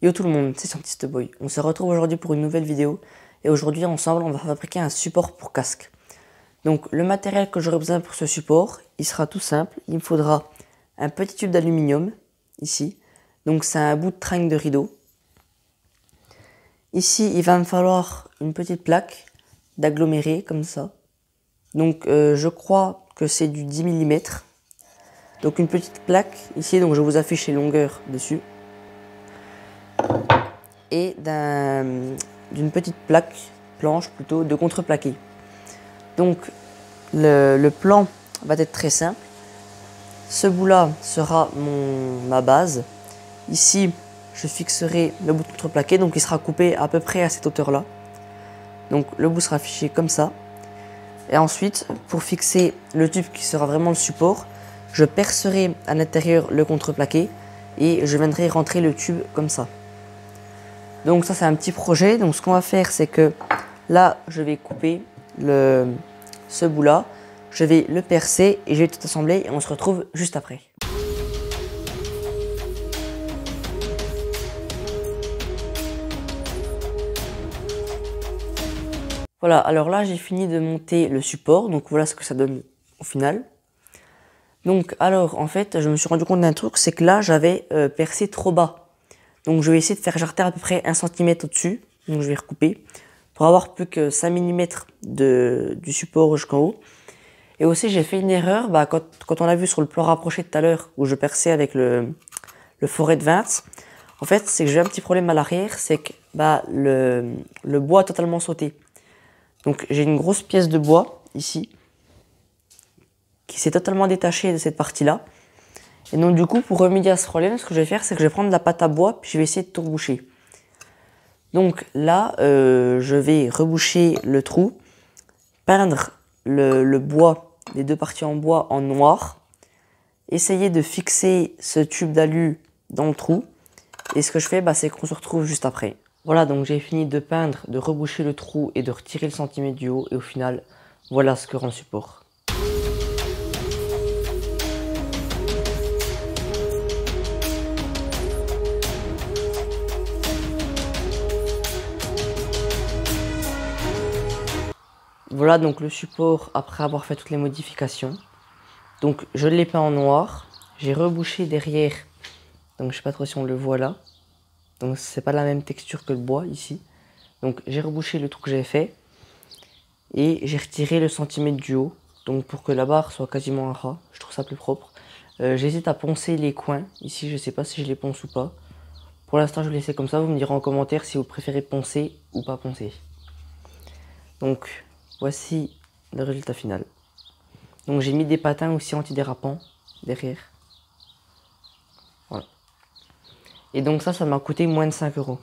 Yo tout le monde, c'est Scientist Boy. On se retrouve aujourd'hui pour une nouvelle vidéo et aujourd'hui ensemble on va fabriquer un support pour casque. Donc le matériel que j'aurai besoin pour ce support, il sera tout simple. Il me faudra un petit tube d'aluminium ici. Donc c'est un bout de tringle de rideau. Ici il va me falloir une petite plaque d'aggloméré comme ça. Donc je crois que c'est du 10 mm. Donc une petite plaque ici, donc je vous affiche les longueurs dessus. Et d'une petite planche plutôt, de contreplaqué. Donc le plan va être très simple. Ce bout là sera ma base. Ici je fixerai le bout de contreplaqué, donc il sera coupé à peu près à cette hauteur là. Donc le bout sera fiché comme ça. Et ensuite pour fixer le tube qui sera vraiment le support, je percerai à l'intérieur le contreplaqué et je viendrai rentrer le tube comme ça. Donc ça c'est un petit projet. Donc ce qu'on va faire c'est que là je vais couper ce bout là, je vais le percer et je vais tout assembler et on se retrouve juste après. Voilà, alors là j'ai fini de monter le support, donc voilà ce que ça donne au final. Donc alors en fait je me suis rendu compte d'un truc, c'est que là j'avais percé trop bas. Donc je vais essayer de faire jarter à peu près 1 cm au-dessus, donc je vais recouper pour avoir plus que 5 mm du support jusqu'en haut. Et aussi j'ai fait une erreur, quand on a vu sur le plan rapproché tout à l'heure où je perçais avec le forêt de 20, en fait c'est que j'ai un petit problème à l'arrière, c'est que le bois a totalement sauté. Donc j'ai une grosse pièce de bois ici qui s'est totalement détachée de cette partie-là. Et donc du coup pour remédier à ce problème, ce que je vais faire c'est que je vais prendre de la pâte à bois puis je vais essayer de tout reboucher. Donc là je vais reboucher le trou, peindre le bois, les deux parties en bois en noir, essayer de fixer ce tube d'alu dans le trou et ce que je fais c'est qu'on se retrouve juste après. Voilà, donc j'ai fini de peindre, de reboucher le trou et de retirer le centimètre du haut et au final voilà ce que rend le support. Voilà donc le support après avoir fait toutes les modifications. Donc je l'ai peint en noir, j'ai rebouché derrière, donc je sais pas trop si on le voit là. Donc c'est pas la même texture que le bois ici. Donc j'ai rebouché le trou que j'avais fait et j'ai retiré le centimètre du haut, donc pour que la barre soit quasiment un ras, je trouve ça plus propre. J'hésite à poncer les coins ici, je sais pas si je les ponce ou pas. Pour l'instant je vais laisser comme ça, vous me direz en commentaire si vous préférez poncer ou pas poncer. Donc voici le résultat final. Donc j'ai mis des patins aussi antidérapants derrière. Voilà. Et donc ça m'a coûté moins de 5 €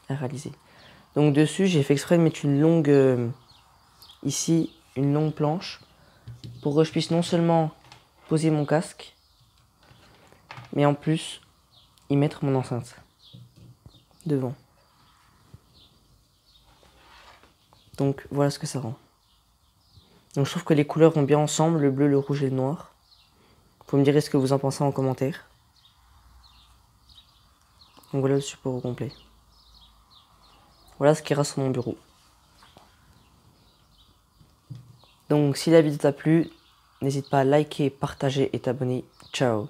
à réaliser. Donc dessus j'ai fait exprès de mettre une longue, ici une longue planche, pour que je puisse non seulement poser mon casque, mais en plus y mettre mon enceinte devant. Donc voilà ce que ça rend. Donc je trouve que les couleurs vont bien ensemble, le bleu, le rouge et le noir. Vous me direz ce que vous en pensez en commentaire. Donc voilà le support au complet. Voilà ce qui reste sur mon bureau. Donc si la vidéo t'a plu, n'hésite pas à liker, partager et t'abonner. Ciao!